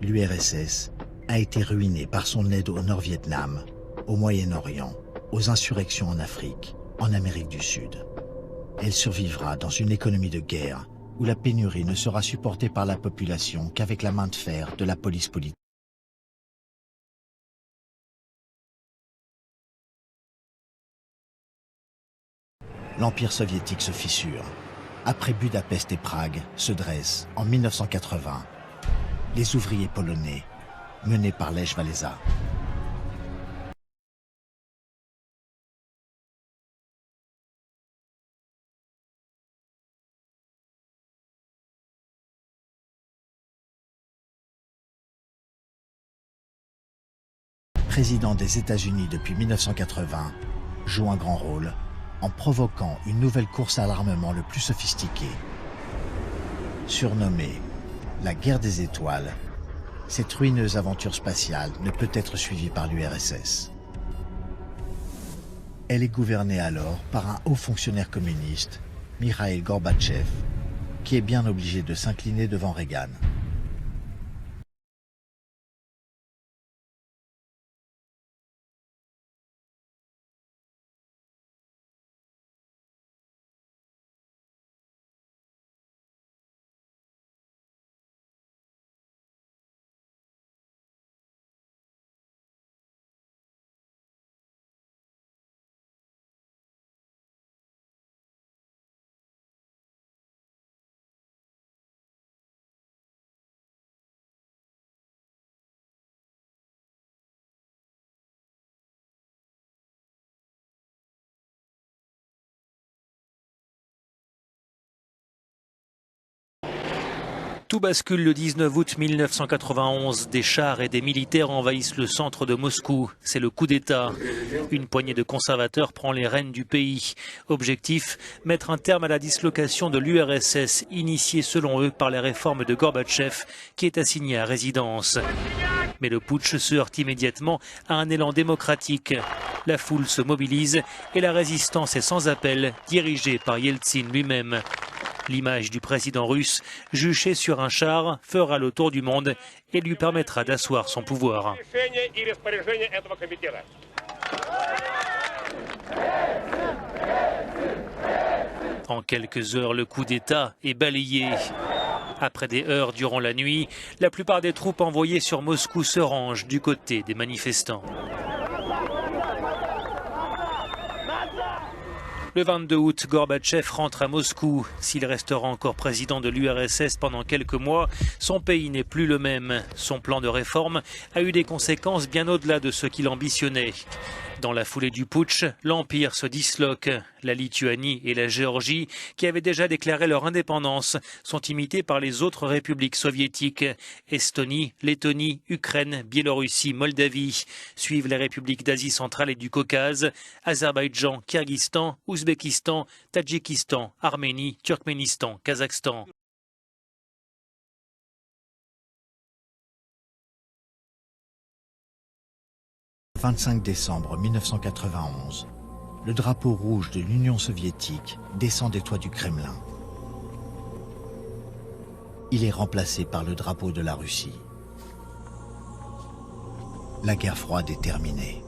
l'URSS a été ruinée par son aide au Nord-Vietnam, au Moyen-Orient, aux insurrections en Afrique, en Amérique du Sud. Elle survivra dans une économie de guerre où la pénurie ne sera supportée par la population qu'avec la main de fer de la police politique. L'Empire soviétique se fissure. Après Budapest et Prague se dressent, en 1980, les ouvriers polonais, menés par Lech Walesa. Président des États-Unis depuis 1980, joue un grand rôle en provoquant une nouvelle course à l'armement le plus sophistiqué. Surnommée la guerre des étoiles, cette ruineuse aventure spatiale ne peut être suivie par l'URSS. Elle est gouvernée alors par un haut fonctionnaire communiste, Mikhaïl Gorbatchev, qui est bien obligé de s'incliner devant Reagan. Tout bascule le 19 août 1991. Des chars et des militaires envahissent le centre de Moscou. C'est le coup d'État. Une poignée de conservateurs prend les rênes du pays. Objectif, mettre un terme à la dislocation de l'URSS, initiée selon eux par les réformes de Gorbatchev, qui est assigné à résidence. Mais le putsch se heurte immédiatement à un élan démocratique. La foule se mobilise et la résistance est sans appel, dirigée par Yeltsin lui-même. L'image du président russe, juché sur un char, fera le tour du monde et lui permettra d'asseoir son pouvoir. En quelques heures, le coup d'État est balayé. Après des heurts durant la nuit, la plupart des troupes envoyées sur Moscou se rangent du côté des manifestants. Le 22 août, Gorbatchev rentre à Moscou. S'il restera encore président de l'URSS pendant quelques mois, son pays n'est plus le même. Son plan de réforme a eu des conséquences bien au-delà de ce qu'il ambitionnait. Dans la foulée du putsch, l'Empire se disloque. La Lituanie et la Géorgie, qui avaient déjà déclaré leur indépendance, sont imitées par les autres républiques soviétiques. Estonie, Lettonie, Ukraine, Biélorussie, Moldavie. Suivent les républiques d'Asie centrale et du Caucase, Azerbaïdjan, Kirghizistan, Ouzbékistan, Tadjikistan, Arménie, Turkménistan, Kazakhstan. 25 décembre 1991, le drapeau rouge de l'Union soviétique descend des toits du Kremlin. Il est remplacé par le drapeau de la Russie. La guerre froide est terminée.